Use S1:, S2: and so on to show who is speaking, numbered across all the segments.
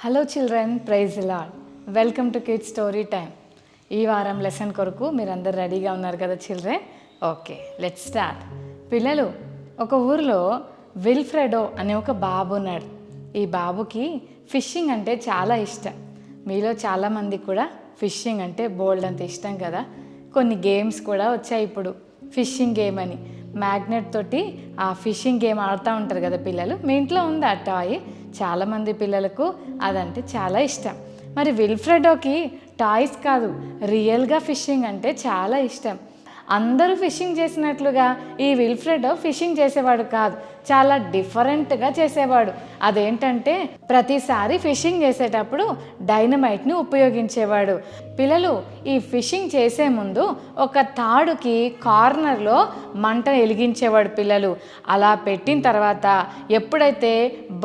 S1: Hello children, praise lord. Welcome to kids story time. ఈ వారం lesson కొరకు మీరందరూ రెడీగా ఉన్నారు కదా చిల్డ్రన్? Okay, let's start. పిల్లలు, ఒక ఊరిలో విల్ఫ్రెడో అనే ఒక బాబు ఉన్నాడు. ఈ బాబుకి ఫిషింగ్ అంటే చాలా ఇష్టం. మీలో చాలామంది కూడా ఫిషింగ్ అంటే బోల్డ్ అంత ఇష్టం కదా. కొన్ని గేమ్స్ కూడా వచ్చాయి ఇప్పుడు, ఫిషింగ్ గేమ్ అని. మ్యాగ్నెట్ తోటి ఆ ఫిషింగ్ గేమ్ ఆడుతూ ఉంటారు కదా పిల్లలు. మీ ఇంట్లో ఉంది ఆ టాయ్. చాలామంది పిల్లలకు అదంటే చాలా ఇష్టం. మరి విల్ఫ్రెడోకి టాయ్స్ కాదు, రియల్గా ఫిషింగ్ అంటే చాలా ఇష్టం. అందరూ ఫిషింగ్ చేసినట్లుగా ఈ విల్ఫ్రెడో ఫిషింగ్ చేసేవాడు కాదు, చాలా డిఫరెంట్గా చేసేవాడు. అదేంటంటే ప్రతిసారి ఫిషింగ్ చేసేటప్పుడు డైనమైట్ని ఉపయోగించేవాడు. పిల్లలు, ఈ ఫిషింగ్ చేసే ముందు ఒక తాడుకి కార్నర్లో మంట వెలిగించేవాడు పిల్లలు. అలా పెట్టిన తర్వాత ఎప్పుడైతే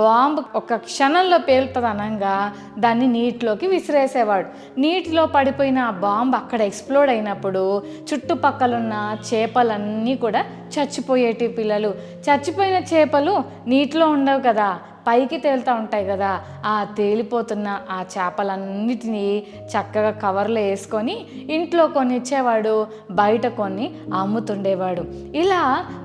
S1: బాంబు ఒక క్షణంలో పేలుతుంది అనగా దాన్ని నీటిలోకి విసిరేసేవాడు. నీటిలో పడిపోయిన ఆ బాంబు అక్కడ ఎక్స్ప్లోడ్ అయినప్పుడు చుట్టుపక్కల ఉన్న చేపలన్నీ కూడా చచ్చిపోయేటి పిల్లలు. చచ్చిపోయిన చేపలు నీటిలో ఉండవు కదా, పైకి తేలుతూ ఉంటాయి కదా. ఆ తేలిపోతున్న ఆ చేపలన్నిటినీ చక్కగా కవర్లో వేసుకొని ఇంట్లో కొన్ని ఇచ్చేవాడు, బయట కొన్ని అమ్ముతుండేవాడు. ఇలా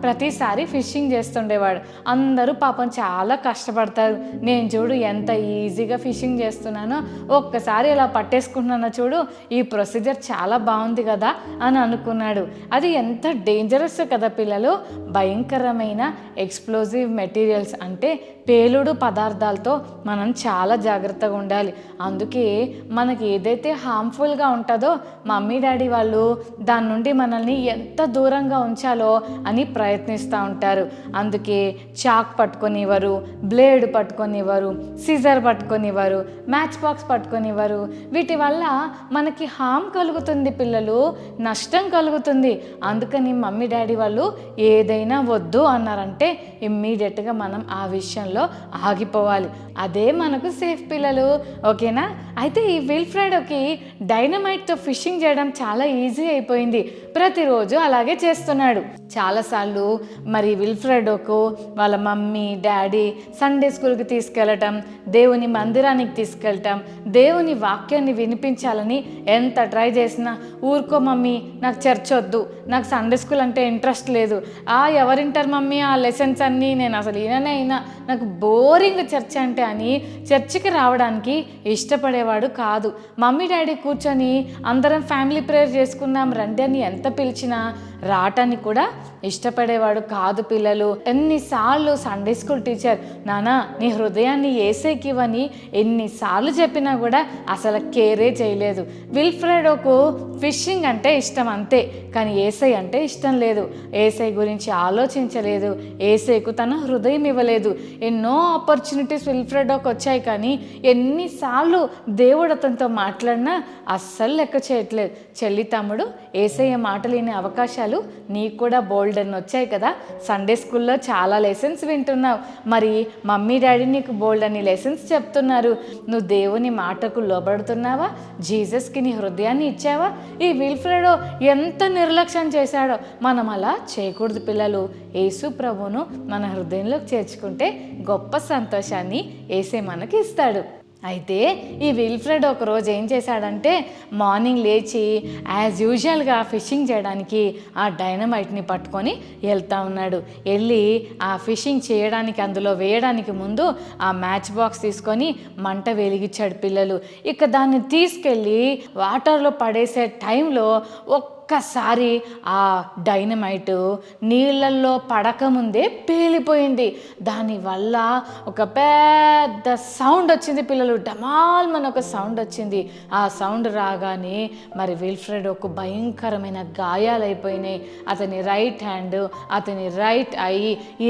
S1: ప్రతిసారి ఫిషింగ్ చేస్తుండేవాడు. అందరూ పాపం చాలా కష్టపడతారు. నేను చూడు ఎంత ఈజీగా ఫిషింగ్ చేస్తున్నానో, ఒక్కసారి ఇలా పట్టేసుకుంటున్నానో చూడు, ఈ ప్రొసీజర్ చాలా బాగుంది కదా అని అనుకున్నాడు. అది ఎంత డేంజరస్ కదా పిల్లలు. భయంకరమైన ఎక్స్ప్లోజివ్ మెటీరియల్స్ అంటే పేలుడు పదార్థాలతో మనం చాలా జాగ్రత్తగా ఉండాలి. అందుకే మనకి ఏదైతే హార్మ్ఫుల్గా ఉంటుందో మమ్మీ డాడీ వాళ్ళు దాని నుండి మనల్ని ఎంత దూరంగా ఉంచాలో అని ప్రయత్నిస్తూ ఉంటారు. అందుకే చాక్ పట్టుకొనివ్వరు, బ్లేడ్ పట్టుకొనివ్వరు, సిజర్ పట్టుకొనివ్వరు, మ్యాచ్ బాక్స్ పట్టుకొనివ్వరు. వీటి వల్ల మనకి హామ్ కలుగుతుంది పిల్లలు, నష్టం కలుగుతుంది. అందుకని మమ్మీ డాడీ వాళ్ళు ఏదైనా వద్దు అన్నారంటే ఇమ్మీడియట్గా మనం ఆ విషయంలో ఆగిపోవాలి. అదే మనకు సేఫ్ పిల్లలు. ఓకేనా? అయితే ఈ విల్ఫ్రెడోకి డైనమైట్తో ఫిషింగ్ చేయడం చాలా ఈజీ అయిపోయింది. ప్రతిరోజు అలాగే చేస్తున్నాడు. చాలాసార్లు మరి విల్ఫ్రెడోకు వాళ్ళ మమ్మీ డాడీ సండే స్కూల్కి తీసుకెళ్ళటం, దేవుని మందిరానికి తీసుకెళ్ళటం, దేవుని వాక్యాన్ని వినిపించాలని ఎంత ట్రై చేసినా ఊరుకో మమ్మీ, నాకు చర్చ్ వద్దు, నాకు సండే స్కూల్ అంటే ఇంట్రెస్ట్ లేదు, ఎవరింటారు మమ్మీ ఆ లెసన్స్ అన్నీ, నేను అసలు అయినా నాకు బోరింగ్ చర్చ్ అంటే అని చర్చికి రావడానికి ఇష్టపడేవాడు కాదు. మమ్మీ డాడీ కూర్చొని అందరం ఫ్యామిలీ ప్రేయర్ చేసుకుందాం రండి అని ఎంత పిలిచినా రావటానికి కూడా ఇష్టపడేవాడు కాదు పిల్లలు. ఎన్నిసార్లు సండే స్కూల్ టీచర్ నానా నీ హృదయాన్ని యేసయ్యకి ఇవ్వని ఎన్నిసార్లు చెప్పినా కూడా అసలు కేరే చేయలేదు. విల్ఫ్రెడోకు ఫిషింగ్ అంటే ఇష్టం అంతే, కానీ యేసయ్య అంటే ఇష్టం లేదు. యేసయ్య గురించి ఆలోచించలేదు, యేసయ్యకు తన హృదయం ఇవ్వలేదు. ఎన్నో ఆపర్చునిటీస్ విల్ఫ్రెడోకి వచ్చాయి, కానీ ఎన్నిసార్లు దేవుడు అతనితో మాట్లాడినా అస్సలు లెక్క చేయట్లేదు. చెల్లి తమ్ముడు, యేసయ్య మాటలు వినే అవకాశాలు నీకు కూడా బోల్డెన్ వచ్చాయి కదా. సండే స్కూల్లో చాలా లెసన్స్ వింటున్నావు, మరి మమ్మీ డాడీ నీకు బోల్డెన్ని లెసన్స్ చెప్తున్నారు. నువ్వు దేవుని మాటకు లోబడుతున్నావా? జీసస్కి నీ హృదయాన్ని ఇచ్చావా? ఈ విల్ఫ్రెడో ఎంత నిర్లక్ష్యం చేశాడో. మనం అలా చేయకూడదు పిల్లలు. యేసు ప్రభువును మన హృదయంలోకి చేర్చుకుంటే గొప్ప సంతోషాన్ని యేసే మనకి ఇస్తాడు. అయితే ఈ విల్ఫ్రెడ్ ఒకరోజు ఏం చేశాడంటే మార్నింగ్ లేచి యాజ్ యూజువల్గా ఫిషింగ్ చేయడానికి ఆ డైనమైట్ని పట్టుకొని వెళ్తూ ఉన్నాడు. వెళ్ళి ఆ ఫిషింగ్ చేయడానికి అందులో వేయడానికి ముందు ఆ మ్యాచ్ బాక్స్ తీసుకొని మంట వెలిగించాడు పిల్లలు. ఇక దాన్ని తీసుకెళ్ళి వాటర్లో పడేసే టైంలో ఒక్కసారి ఆ డైనమైట్ నీళ్ళల్లో పడకముందే పేలిపోయింది. దానివల్ల ఒక పెద్ద సౌండ్ వచ్చింది పిల్లలు. డమాల్ మన ఒక సౌండ్ వచ్చింది. ఆ సౌండ్ రాగానే మరి విల్ఫ్రెడోకు భయంకరమైన గాయాలైపోయినాయి. అతని రైట్ హ్యాండ్, అతని రైట్ ఐ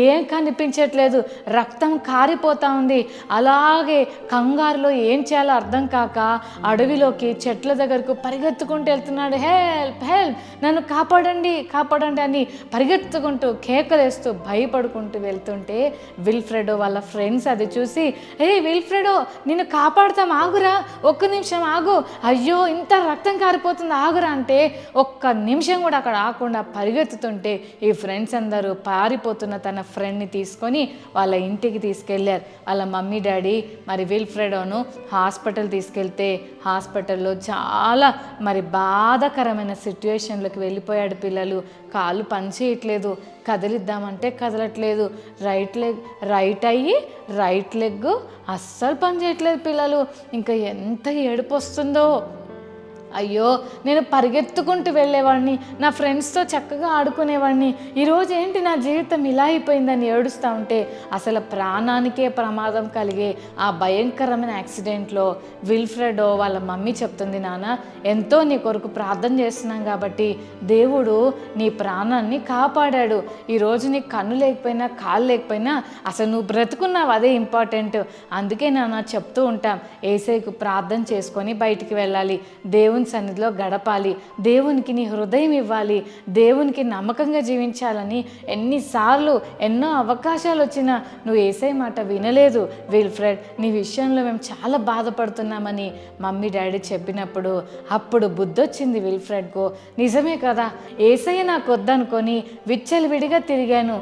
S1: ఏం కనిపించట్లేదు, రక్తం కారిపోతూ ఉంది. అలాగే కంగారులో ఏం చేయాలో అర్థం కాక అడవిలోకి చెట్ల దగ్గరకు పరిగెత్తుకుంటూ వెళ్తున్నాడు. హెల్ప్ హెల్ప్ హెల్ప్, నన్ను కాపాడండి కాపాడండి అని పరిగెత్తుకుంటూ కేకలేస్తూ భయపడుకుంటూ వెళ్తుంటే విల్ఫ్రెడో వాళ్ళ ఫ్రెండ్స్ అది చూసి, విల్ఫ్రెడో నిన్ను కాపాడుతాం ఆగురా, ఒక్క నిమిషం ఆగు, అయ్యో ఇంత రక్తం కారిపోతుంది ఆగురా అంటే ఒక్క నిమిషం కూడా అక్కడ ఆకుండా పరిగెత్తుతుంటే ఈ ఫ్రెండ్స్ అందరూ పారిపోతున్న తన ఫ్రెండ్ని తీసుకొని వాళ్ళ ఇంటికి తీసుకెళ్ళారు. వాళ్ళ మమ్మీ డాడీ మరి విల్ఫ్రెడోను హాస్పిటల్ తీసుకెళ్తే హాస్పిటల్లో చాలా మరి బాధాకరమైన సిచ్యువేషన్లోకి వెళ్ళిపోయాడు. పిల్లలు కాళ్ళు పని చేయట్లేదు, కదిలిద్దామంటే కదలట్లేదు, రైట్ అయ్యి రైట్ లెగ్ అస్సలు పని చేయట్లేదు. పిల్లలు ఇంకా ఎంత ఏడుపు వస్తుందో. అయ్యో నేను పరిగెత్తుకుంటూ వెళ్ళేవాడిని, నా ఫ్రెండ్స్తో చక్కగా ఆడుకునేవాడిని, ఈరోజు ఏంటి నా జీవితం ఇలా అయిపోయిందని ఏడుస్తూ ఉంటే అసలు ప్రాణానికే ప్రమాదం కలిగే ఆ భయంకరమైన యాక్సిడెంట్లో విల్ఫ్రెడో వాళ్ళ మమ్మీ చెప్తుంది, నాన్న ఎంతో నీ కొరకు ప్రార్థన చేస్తున్నాం కాబట్టి దేవుడు నీ ప్రాణాన్ని కాపాడాడు, ఈరోజు నీ కన్ను లేకపోయినా కాళ్ళు లేకపోయినా అసలు నువ్వు బ్రతుకున్నావు, అదే ఇంపార్టెంట్, అందుకే నాన్న చెప్తూ ఉంటాం యేసయ్యకు ప్రార్థన చేసుకొని బయటికి వెళ్ళాలి, దేవుని సన్నిధిలో గడపాలి, దేవునికి నీ హృదయం ఇవ్వాలి, దేవునికి నమ్మకంగా జీవించాలని ఎన్నిసార్లు ఎన్నో అవకాశాలు వచ్చినా నువ్వు యేసయ్య మాట వినలేదు విల్ఫ్రెడ్, నీ విషయంలో మేము చాలా బాధపడుతున్నామని మమ్మీ డాడీ చెప్పినప్పుడు అప్పుడు బుద్ధొచ్చింది విల్ఫ్రెడ్కు. నిజమే కదా, యేసయ్య నాకు వద్దనుకొని విచ్చలవిడిగా తిరిగాను,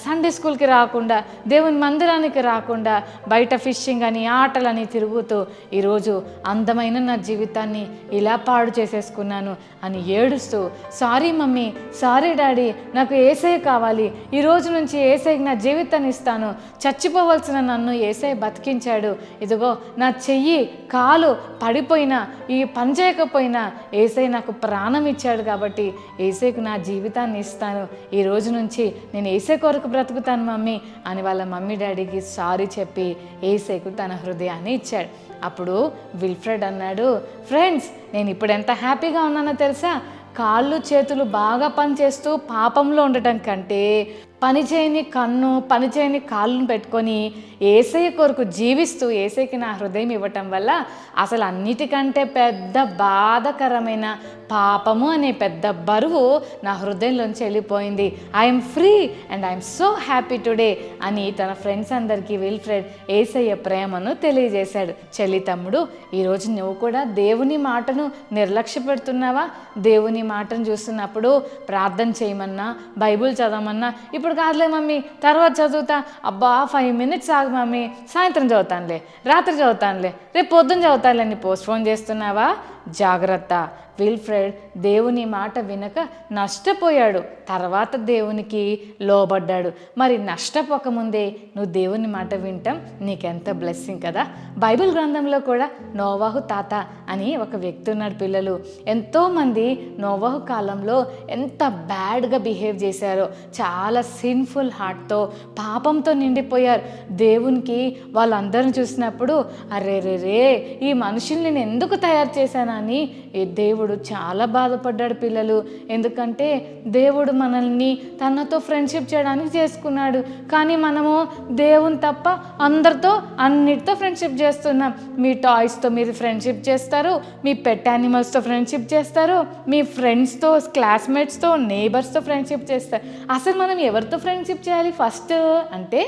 S1: సండే స్కూల్కి రాకుండా దేవుని మందిరానికి రాకుండా బయట ఫిషింగ్ అని ఆటలని తిరుగుతూ ఈరోజు అందమైన నా జీవితాన్ని ఇలా పాడు చేసేసుకున్నాను అని ఏడుస్తూ, సారీ మమ్మీ, సారీ డాడీ, నాకు యేసయ్య కావాలి, ఈ రోజు నుంచి యేసయ్యకి నా జీవితాన్ని ఇస్తాను, చచ్చిపోవలసిన నన్ను యేసయ్య బతికించాడు, ఇదిగో నా చెయ్యి కాలు పడిపోయినా ఈ పని చేయకపోయినా యేసయ్య నాకు ప్రాణం ఇచ్చాడు కాబట్టి యేసయ్యకు నా జీవితాన్ని ఇస్తాను, ఈ రోజు నుంచి నేను యేసయ్య కొరకు బ్రతుకుతాను మమ్మీ అని వాళ్ళ మమ్మీ డాడీకి సారీ చెప్పి యేసయ్యకు తన హృదయాన్ని ఇచ్చాడు. అప్పుడు విల్ఫ్రెడ్ అన్నాడు, ఫ్రెండ్స్ నేను ఇప్పుడు ఎంత హ్యాపీగా ఉన్నానో తెలుసా, కాళ్ళు చేతులు బాగా పనిచేస్తూ పాపంలో ఉండటం కంటే పనిచేయని కన్ను పనిచేయని కాళ్ళను పెట్టుకొని యేసయ్య కొరకు జీవిస్తూ యేసయ్యకి నా హృదయం ఇవ్వటం వల్ల అసలు అన్నిటికంటే పెద్ద బాధకరమైన పాపము అనే పెద్ద బరువు నా హృదయంలోంచి వెళ్ళిపోయింది, I'm free and I'm so happy today అని తన ఫ్రెండ్స్ అందరికీ విల్ఫ్రెడ్ యేసయ్య ప్రేమను తెలియజేశాడు. చెల్లి తమ్ముడు, ఈరోజు నువ్వు కూడా దేవుని మాటను నిర్లక్ష్య పెడుతున్నావా? దేవుని మాటను చూస్తున్నప్పుడు ప్రార్థన చేయమన్నా బైబుల్ చదవమన్నా ఇప్పుడు కాదులే మమ్మీ తర్వాత చదువుతా, అబ్బా 5 minutes ఆగు మమ్మీ, సాయంత్రం చదువుతానులే, రాత్రి చదువుతానులే, రేపు పొద్దున్న చదువుతానులే అని పోస్ట్పోన్ చేస్తున్నావా? జాగ్రత్త. విల్ఫ్రెడ్ దేవుని మాట వినక నష్టపోయాడు, తర్వాత దేవునికి లోబడ్డాడు. మరి నష్టపోకముందే నువ్వు దేవుని మాట వింటాం నీకెంత బ్లెస్సింగ్ కదా. బైబిల్ గ్రంథంలో కూడా నోవాహు తాత అని ఒక వ్యక్తి ఉన్నాడు. పిల్లలు ఎంతోమంది నోవాహు కాలంలో ఎంత బ్యాడ్గా బిహేవ్ చేశారో, చాలా సిన్ఫుల్ హార్ట్తో పాపంతో నిండిపోయారు. దేవునికి వాళ్ళందరిని చూసినప్పుడు అరే ఈ మనుషుల్ని నేను ఎందుకు తయారు చేశానని దేవుడు చాలా బాధపడ్డాడు. పిల్లలు ఎందుకంటే దేవుడు మనల్ని తనతో ఫ్రెండ్షిప్ చేయడానికి చేసుకున్నాడు, కానీ మనము దేవుని తప్ప అందరితో అన్నిటితో ఫ్రెండ్షిప్ చేస్తున్నాం. మీ టాయ్స్తో మీరు ఫ్రెండ్షిప్ చేస్తారు, మీ పెట్ యానిమల్స్తో ఫ్రెండ్షిప్ చేస్తారు, మీ ఫ్రెండ్స్తో క్లాస్మేట్స్తో నేబర్స్తో ఫ్రెండ్షిప్ చేస్తారు. అసలు మనం ఎవరితో ఫ్రెండ్షిప్ చేయాలి ఫస్ట్ అంటే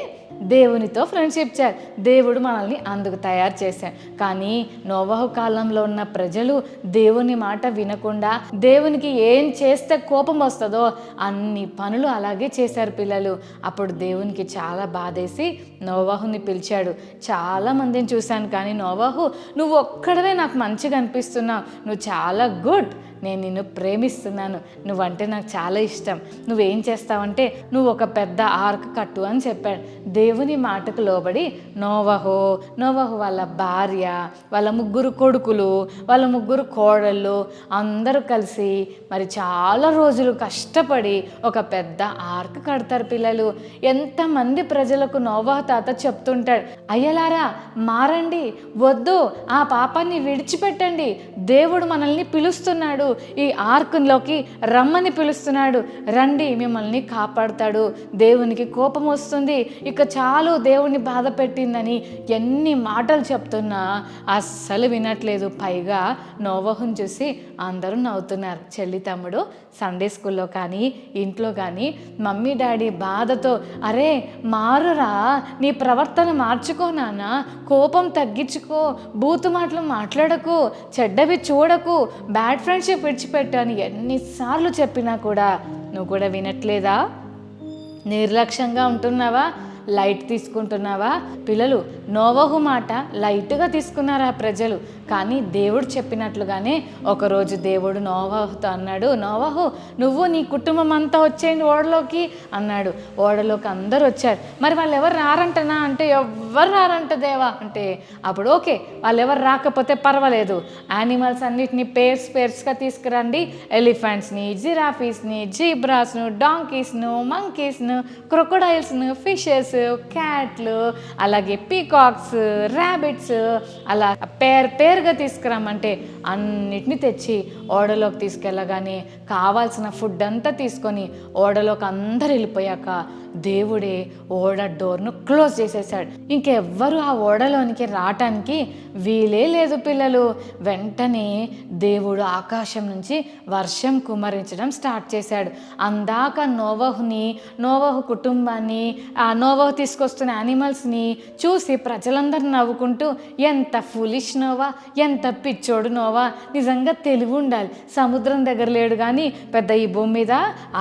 S1: దేవునితో ఫ్రెండ్షిప్ చేయాలి. దేవుడు మనల్ని అందుకు తయారు చేశాడు. కానీ నోవాహు కాలంలో ఉన్న ప్రజలు దేవుని మాట వినకుండా దేవునికి ఏం చేస్తే కోపం వస్తుందో అన్ని పనులు అలాగే చేశారు. పిల్లలు అప్పుడు దేవునికి చాలా బాధేసి నోవాహుని పిలిచాడు. చాలా మందిని చూశాను, కానీ నోవాహు నువ్వు ఒక్కడవే నాకు మంచిగా అనిపిస్తున్నావు, నువ్వు చాలా గుడ్, నేను నిన్ను ప్రేమిస్తున్నాను, నువ్వంటే నాకు చాలా ఇష్టం, నువ్వేం చేస్తావంటే నువ్వు ఒక పెద్ద ఆర్క్ కట్టు అని చెప్పాడు. దేవుని మాటకు లోబడి నోవాహు వాళ్ళ భార్య, వాళ్ళ 3 కొడుకులు, వాళ్ళ 3 కోడళ్ళు అందరూ కలిసి మరి చాలా రోజులు కష్టపడి ఒక పెద్ద ఆర్క్ కడతారు. పిల్లలు ఎంతమంది ప్రజలకు నోవాహు తాత చెప్తుంటాడు, అయ్యలారా మారండి, వద్దు ఆ పాపాన్ని విడిచిపెట్టండి, దేవుడు మనల్ని పిలుస్తున్నాడు, ఈ ఆర్కులోకి రమ్మని పిలుస్తున్నాడు. రండి, మిమ్మల్ని కాపాడుతాడు. దేవునికి కోపం వస్తుంది, ఇక చాలు దేవుని బాధ పెట్టిందని ఎన్ని మాటలు చెప్తున్నా అస్సలు వినట్లేదు. పైగా నోవహుని చూసి అందరూ నవ్వుతున్నారు. చెల్లి తమ్ముడు సండే స్కూల్లో కానీ ఇంట్లో కానీ మమ్మీ డాడీ బాధతో, అరే మారురా, నీ ప్రవర్తన మార్చుకో నాన్న, కోపం తగ్గించుకో, బూతు మాటలు మాట్లాడకు, చెడ్డవి చూడకు, బ్యాడ్ ఫ్రెండ్షిప్ విడిచిపెట్టు అని ఎన్నిసార్లు చెప్పినా కూడా నువ్వు కూడా వినట్లేదా? నిర్లక్ష్యంగా ఉంటున్నావా? లైట్ తీసుకుంటున్నావా? పిల్లలు నోవహు మాట లైట్గా తీసుకున్నారు ఆ ప్రజలు. కానీ దేవుడు చెప్పినట్లుగానే ఒకరోజు దేవుడు నోవహుతో అన్నాడు, నోవహు, నువ్వు నీ కుటుంబం అంతా వచ్చేయండి ఓడలోకి అన్నాడు. ఓడలోకి అందరు వచ్చారు. మరి వాళ్ళు ఎవరు రారంటనా అంటే, ఎవరు రారంట దేవా అంటే, అప్పుడు ఓకే, వాళ్ళు ఎవరు రాకపోతే పర్వాలేదు, యానిమల్స్ అన్నిటిని పేర్స్గా తీసుకురండి. ఎలిఫెంట్స్ని, జిరాఫీస్ని, జీబ్రాస్ను, డాంకీస్ను, మంకీస్ను, క్రొకొడైల్స్ను, ఫిషెస్, క్యాట్లు, అలాగే పీకాక్స్, ర్యాబిట్స్, అలా పేరుగా తీసుకురామంటే అన్నిటినీ తెచ్చి ఓడలోకి తీసుకెళ్ళగానే కావాల్సిన ఫుడ్ అంతా తీసుకొని ఓడలోకి అందరు వెళ్ళిపోయాక దేవుడే ఓడ డోర్ను క్లోజ్ చేసేసాడు. ఇంకెవ్వరు ఆ ఓడలోనికి రావటానికి వీలే లేదు పిల్లలు. వెంటనే దేవుడు ఆకాశం నుంచి వర్షం కుమ్మరించడం స్టార్ట్ చేశాడు. అందాక నోవహు కుటుంబాన్ని, ఆ నోవహు తీసుకొస్తున్న యానిమల్స్ని చూసి ప్రజలందరూ నవ్వుకుంటూ, ఎంత ఫులిష్ నోవా, ఎంత పిచ్చోడు నోవా, నిజంగా తెలివి ఉండాలి, సముద్రం దగ్గర లేడు కానీ పెద్ద ఈ భూమి మీద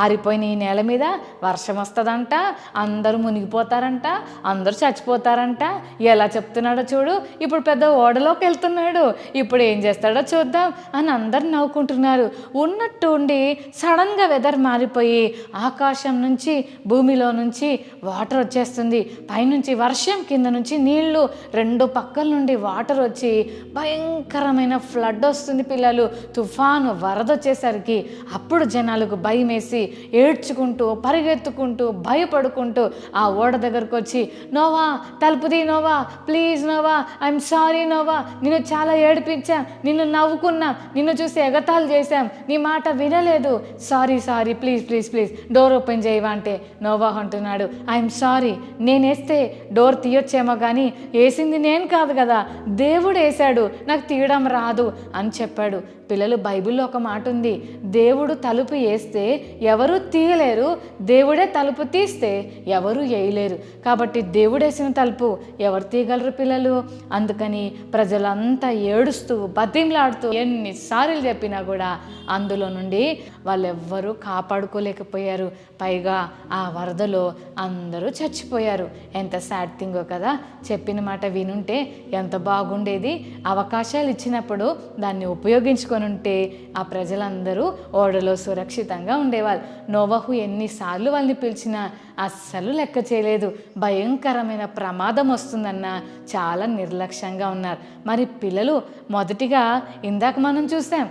S1: ఆరిపోయిన ఈ నేల మీద వర్షం వస్తుందంట, అందరూ మునిగిపోతారంట, అందరూ చచ్చిపోతారంట, ఎలా చెప్తున్నాడో చూడు, ఇప్పుడు పెద్ద ఓడలోకి వెళ్తున్నాడు, ఇప్పుడు ఏం చేస్తాడో చూద్దాం అని అందరు నవ్వుకుంటున్నారు. ఉన్నట్టు ఉండి సడన్గా వెదర్ మారిపోయి ఆకాశం నుంచి భూమిలో నుంచి వాటర్ వచ్చేస్తుంది. పైనుంచి వర్షం, కింద నుంచి నీళ్లు, రెండు పక్కల నుండి వాటర్ వచ్చి భయంకరమైన ఫ్లడ్ వస్తుంది పిల్లలు. తుఫాను, వరద వచ్చేసరికి అప్పుడు జనాలకు భయం వేసి ఏడ్చుకుంటూ పరిగెత్తుకుంటూ భయపడుకుంటూ ఆ ఓడ దగ్గరకు వచ్చి, నోవా తలుపుది, Noah please, Noah I'm sorry, Noah నిన్ను చాలా ఏడిపించాం, నిన్ను నవ్వుకున్నాం, నిన్ను చూసి ఎగతాళి చేశాం, నీ మాట వినలేదు, సారీ ప్లీజ్ డోర్ ఓపెన్ చేయవా అంటే నోవా అంటున్నాడు, ఐఎమ్ సారీ, నేనేస్తే డోర్ తీయొచ్చేమో కానీ వేసింది నేను కాదు కదా, దేవుడు వేశాడు, నాకు తీయడం రాదు అని చెప్పాడు. పిల్లలు బైబిల్లో ఒక మాట ఉంది, దేవుడు తలుపు వేస్తే ఎవరు తీయలేరు, దేవుడే తలుపు తీస్తే ఎవరు వేయలేరు. కాబట్టి దేవుడేసిన తలుపు ఎవరు తీయగలరు పిల్లలు? అందుకని ప్రజలంతా ఏడుస్తూ బతిమలాడుతూ ఎన్నిసార్లు చెప్పినా కూడా అందులో నుండి వాళ్ళెవ్వరూ కాపాడుకోలేకపోయారు. పైగా ఆ వరదలో అందరూ చచ్చిపోయారు. ఎంత సాడ్ థింగో కదా. చెప్పిన మాట వినుంటే ఎంత బాగుండేది. అవకాశాలు ఇచ్చినప్పుడు దాన్ని ఉపయోగించుకొని ఉంటే ఆ ప్రజలందరూ ఓడలో సురక్షితంగా ఉండేవాళ్ళు. నోవహు ఎన్నిసార్లు వాళ్ళని పిలిచినా అస్సలు లెక్క చేయలేదు. భయంకరమైన ప్రమాదం వస్తుందన్న చాలా నిర్లక్ష్యంగా ఉన్నారు. మరి పిల్లలు మొదటిగా ఇందాక మనం చూసాం,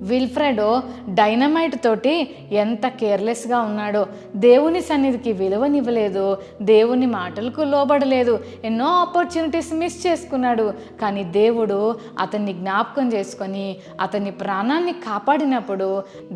S1: విల్ఫ్రెడో డైనమైట్ తోటి ఎంత కేర్లెస్గా ఉన్నాడో, దేవుని సన్నిధికి విలువనివ్వలేదు, దేవుని మాటలకు లోబడలేదు, ఎన్నో ఆపర్చునిటీస్ మిస్ చేసుకున్నాడు. కానీ దేవుడు అతన్ని జ్ఞాపకం చేసుకొని అతని ప్రాణాన్ని కాపాడినప్పుడు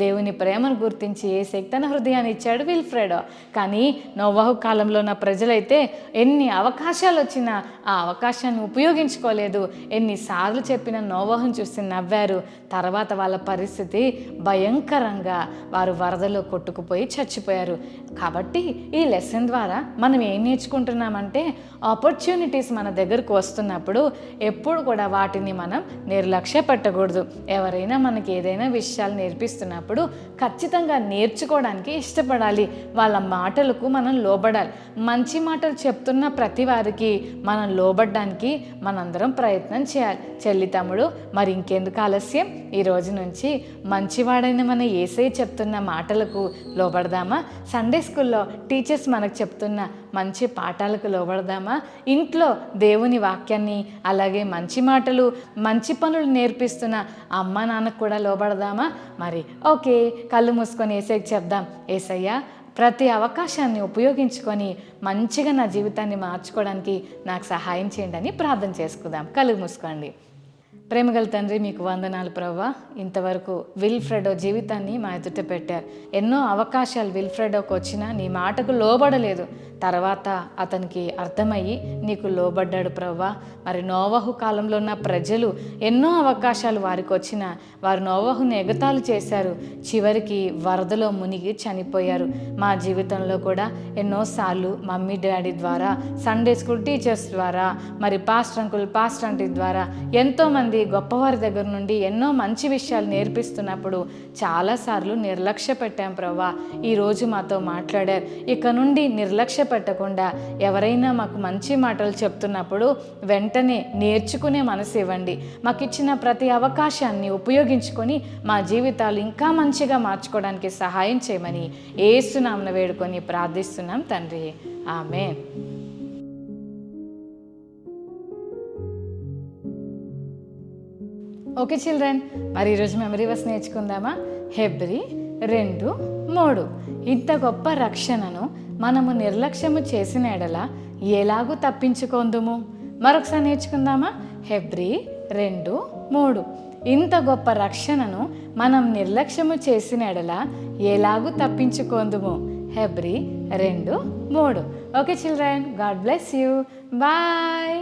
S1: దేవుని ప్రేమను గుర్తించి ఏ శక్తన హృదయాన్ని ఇచ్చాడు విల్ఫ్రెడో. కానీ నోవహు కాలంలో ఉన్న ప్రజలైతే ఎన్ని అవకాశాలు వచ్చినా ఆ అవకాశాన్ని ఉపయోగించుకోలేదు. ఎన్నిసార్లు చెప్పిన నోవహును చూసి నవ్వారు. తర్వాత వాళ్ళ పరిస్థితి భయంకరంగా, వారు వరదలో కొట్టుకుపోయి చచ్చిపోయారు. కాబట్టి ఈ లెసన్ ద్వారా మనం ఏం నేర్చుకుంటున్నామంటే, ఆపర్చునిటీస్ మన దగ్గరకు వస్తున్నప్పుడు ఎప్పుడు కూడా వాటిని మనం నిర్లక్ష్య పెట్టకూడదు. ఎవరైనా మనకి ఏదైనా విషయాలు నేర్పిస్తున్నప్పుడు ఖచ్చితంగా నేర్చుకోవడానికి ఇష్టపడాలి. వాళ్ళ మాటలకు మనం లోబడాలి. మంచి మాటలు చెప్తున్న ప్రతి వారికి మనం లోబడ్డానికి మనందరం ప్రయత్నం చేయాలి. చెల్లి తమ్ముడు, మరి ఇంకెందుకు ఆలస్యం, ఈ రోజు నుంచి మంచివాడైన మన యేసయ్య చెప్తున్న మాటలకు లోబడదామా? సండే స్కూల్లో టీచర్స్ మనకు చెప్తున్న మంచి పాఠాలకు లోబడదామా? ఇంట్లో దేవుని వాక్యాన్ని, అలాగే మంచి మాటలు, మంచి పనులు నేర్పిస్తున్న అమ్మ నాన్నకు కూడా లోబడదామా? మరి ఓకే, కళ్ళు మూసుకొని యేసయ్యకి చెప్దాం, యేసయ్య ప్రతి అవకాశాన్ని ఉపయోగించుకొని మంచిగా నా జీవితాన్ని మార్చుకోవడానికి నాకు సహాయం చేయండి అని ప్రార్థన చేసుకుందాం. కళ్ళు మూసుకోండి. ప్రేమగల తండ్రి, మీకు వందనాలు ప్రభువా. ఇంతవరకు విల్ఫ్రెడో జీవితాన్ని మా ఎదుట పెట్టారు. ఎన్నో అవకాశాలు విల్ఫ్రెడోకి వచ్చినా నీ మాటకు లోబడలేదు. తర్వాత అతనికి అర్థమయ్యి నీకు లోబడ్డాడు ప్రభువా. మరి నోవహు కాలంలో ఉన్న ప్రజలు ఎన్నో అవకాశాలు వారికి వచ్చినా వారు నోవహుని ఎగతాళి చేశారు. చివరికి వరదలో మునిగి చనిపోయారు. మా జీవితంలో కూడా ఎన్నోసార్లు మమ్మీ డాడీ ద్వారా, సండే స్కూల్ టీచర్స్ ద్వారా, మరి పాస్టర్ అంకుల్ పాస్టర్ ఆంటీ ద్వారా ఎంతోమంది గొప్పవారి దగ్గర నుండి ఎన్నో మంచి విషయాలు నేర్పిస్తున్నప్పుడు చాలాసార్లు నిర్లక్ష్య పెట్టాం ప్రభువా. ఈరోజు మాతో మాట్లాడారు. ఇక నుండి నిర్లక్ష్య పెట్టకుండా ఎవరైనా మాకు మంచి మాటలు చెప్తున్నప్పుడు వెంటనే నేర్చుకునే మనసు ఇవ్వండి. మాకు ఇచ్చిన ప్రతి అవకాశాన్ని ఉపయోగించుకొని మా జీవితాలు ఇంకా మంచిగా మార్చుకోవడానికి సహాయం చేయమని యేసు నామమున వేడుకొని ప్రార్థిస్తున్నాం తండ్రి. ఆమేన్. ఓకే చిల్డ్రన్, మరి ఈరోజు మెమరీ వర్స్ నేర్చుకుందామా? హెబ్రీ 2:3. ఇంత గొప్ప రక్షణను మనము నిర్లక్ష్యము చేసిన ఎడల ఎలాగూ తప్పించుకొందుము. మరొకసారి నేర్చుకుందామా? హెబ్రీ 2:3. ఇంత గొప్ప రక్షణను మనం నిర్లక్ష్యము చేసిన ఎడల ఎలాగూ తప్పించుకొందుము. Hebrews 2:3. Okay children, God bless you. Bye.